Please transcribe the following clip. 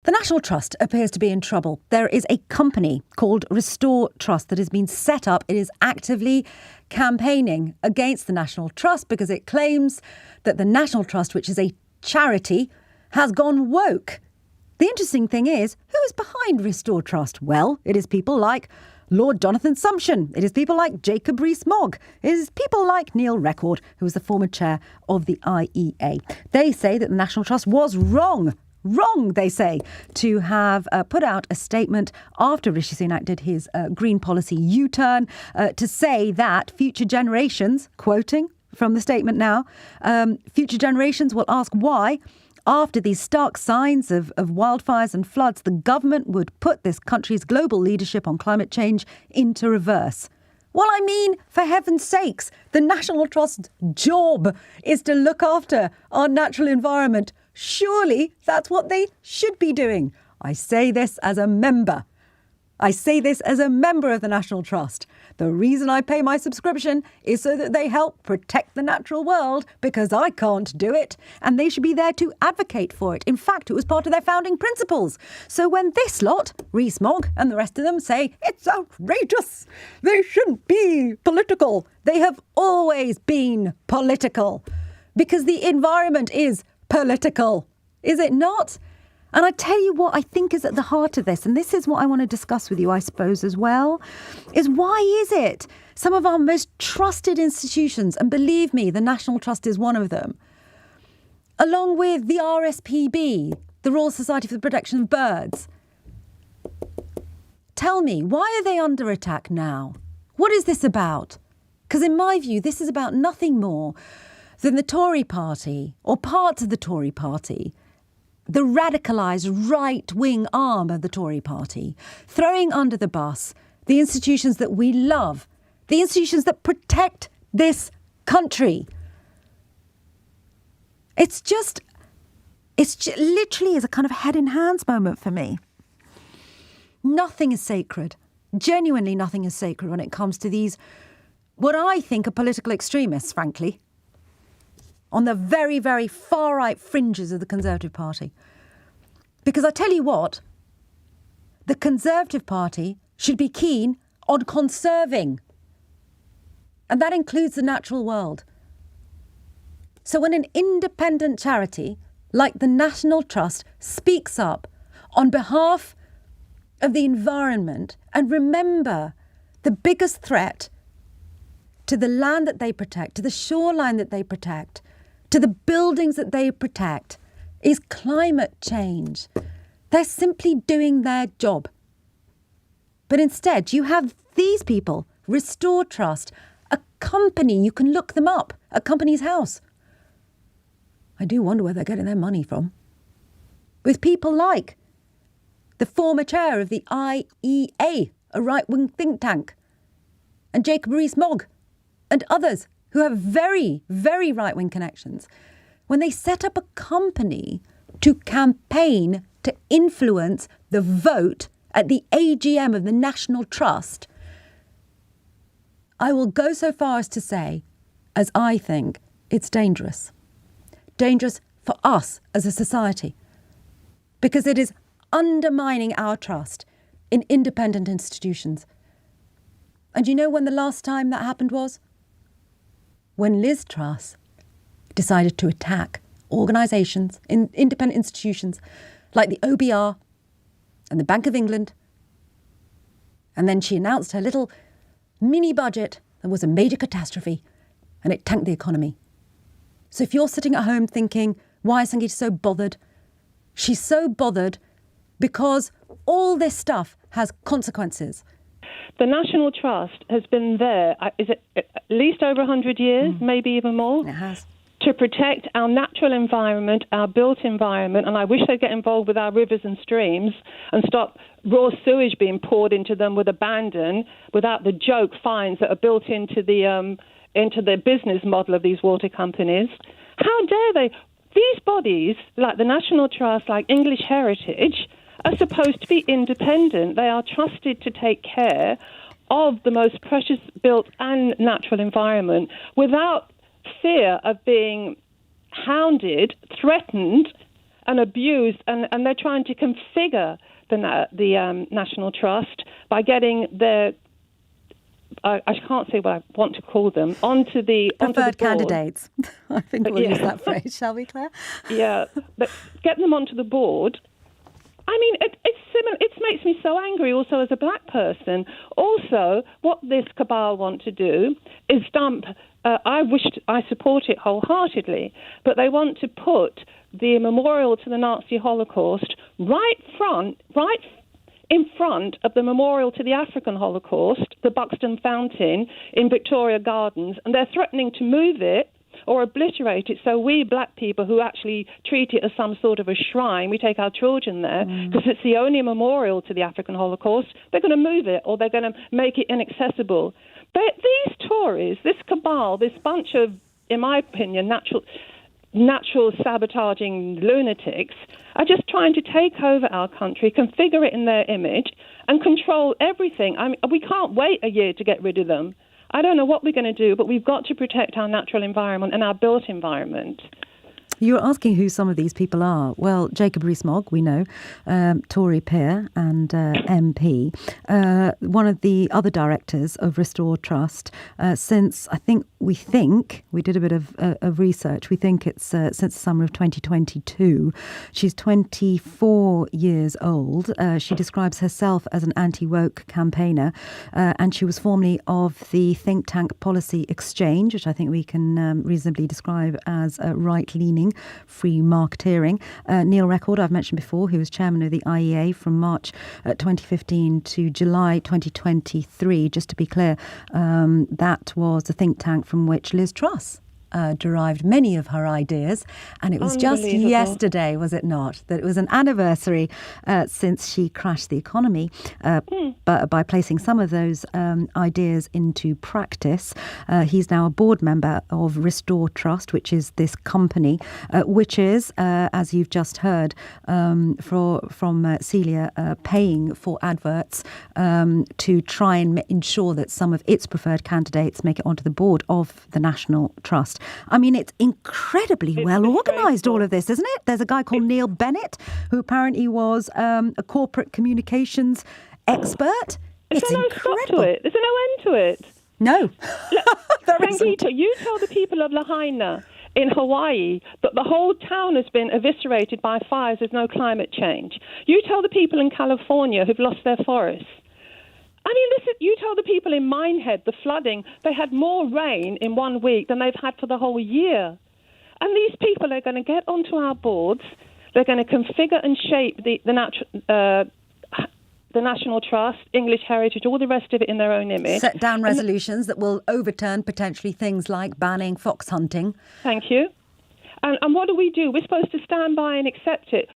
The National Trust appears to be in trouble. There is a company called Restore Trust that has been set up. It is actively campaigning against the National Trust because it claims that the National Trust, which is a charity, has gone woke. The interesting thing is, who is behind Restore Trust? Well, it is people like Lord Jonathan Sumption. It is people like Jacob Rees-Mogg. It is people like Neil Record, who was the former chair of the IEA. They say that the National Trust was wrong, they say, to have put out a statement after Rishi Sunak did his green policy U-turn to say that future generations, quoting from the statement now, future generations will ask why, after these stark signs of wildfires and floods, the government would put this country's global leadership on climate change into reverse. Well, I mean, for heaven's sakes, the National Trust's job is to look after our natural environment. Surely that's what they should be doing. I say this as a member. I say this as a member of the National Trust. The reason I pay my subscription is so that they help protect the natural world, because I can't do it, and they should be there to advocate for it. In fact, it was part of their founding principles. So when this lot, Rees-Mogg and the rest of them, say it's outrageous, they shouldn't be political, they have always been political, because the environment is political, is it not? And I tell you what I think is at the heart of this, and this is what I want to discuss with you, I suppose, as well, is why is it some of our most trusted institutions, and believe me, the National Trust is one of them, along with the RSPB, the Royal Society for the Protection of Birds, tell me, why are they under attack now? What is this about? Because in my view, this is about nothing more than the Tory party, or parts of the Tory party, the radicalised right-wing arm of the Tory party, throwing under the bus the institutions that we love, the institutions that protect this country. It's literally is a kind of head in hands moment for me. Nothing is sacred. Genuinely nothing is sacred when it comes to these, what I think are political extremists, frankly, on the very, very far-right fringes of the Conservative Party. Because I tell you what, the Conservative Party should be keen on conserving. And that includes the natural world. So when an independent charity like the National Trust speaks up on behalf of the environment, and remember, the biggest threat to the land that they protect, to the shoreline that they protect, to the buildings that they protect, is climate change. They're simply doing their job. But instead, you have these people, Restore Trust, a company, you can look them up, a company's house. I do wonder where they're getting their money from. With people like the former chair of the IEA, a right-wing think tank, and Jacob Rees-Mogg, and others who have very, very right-wing connections, when they set up a company to campaign to influence the vote at the AGM of the National Trust, I will go so far as to say, as I think, it's dangerous. Dangerous for us as a society, because it is undermining our trust in independent institutions. And you know when the last time that happened was? When Liz Truss decided to attack organisations, independent institutions like the OBR and the Bank of England. And then she announced her little mini budget that was a major catastrophe, and it tanked the economy. So if you're sitting at home thinking, why is Sangita so bothered? She's so bothered because all this stuff has consequences. The National Trust has been there, is it at least over 100 years, maybe even more? It has. To protect our natural environment, our built environment, and I wish they'd get involved with our rivers and streams and stop raw sewage being poured into them with abandon without the joke fines that are built into the business model of these water companies. How dare they? These bodies, like the National Trust, like English Heritage, are supposed to be independent. They are trusted to take care of the most precious built and natural environment without fear of being hounded, threatened, and abused, and they're trying to configure the National Trust by getting their, I can't say what I want to call them, onto the preferred board. Candidates. I think we'll use that phrase, shall we, Claire? Yeah, but get them onto the board. I mean, it's similar. It makes me so angry also as a black person. Also, what this cabal want to do is dump, I support it wholeheartedly, but they want to put the memorial to the Nazi Holocaust right in front of the memorial to the African Holocaust, the Buxton Fountain in Victoria Gardens, and they're threatening to move it or obliterate it, so we black people who actually treat it as some sort of a shrine, we take our children there because it's the only memorial to the African Holocaust, they're going to move it or they're going to make it inaccessible. But these Tories, this cabal, this bunch of, in my opinion, natural sabotaging lunatics are just trying to take over our country, configure it in their image, and control everything. I mean, we can't wait a year to get rid of them. I don't know what we're going to do, but we've got to protect our natural environment and our built environment. You were asking who some of these people are. Well, Jacob Rees-Mogg, we know, Tory peer and MP, one of the other directors of Restore Trust, since we did a bit of research, we think it's since the summer of 2022. She's 24 years old. She describes herself as an anti-woke campaigner, and she was formerly of the think tank Policy Exchange, which I think we can reasonably describe as right-leaning, free marketeering. Neil Record, I've mentioned before, who was chairman of the IEA from March 2015 to July 2023. Just to be clear, that was the think tank from which Liz Truss derived many of her ideas, and it was just yesterday, was it not, that it was an anniversary since she crashed the economy, but by placing some of those ideas into practice. He's now a board member of Restore Trust, which is this company, which is, as you've just heard from Celia, paying for adverts to try and ensure that some of its preferred candidates make it onto the board of the National Trust. I mean, it's incredibly well organised, all of this, isn't it? There's a guy called Neil Bennett, who apparently was a corporate communications expert. It's incredible. There's no end to it. No. Sangita, you tell the people of Lahaina in Hawaii that the whole town has been eviscerated by fires, there's no climate change. You tell the people in California who've lost their forests. I mean, listen, you tell the people in Minehead, the flooding, they had more rain in 1 week than they've had for the whole year. And these people are going to get onto our boards. They're going to configure and shape the National Trust, English heritage, all the rest of it in their own image. Set down resolutions that will overturn potentially things like banning fox hunting. Thank you. And what do? We're supposed to stand by and accept it.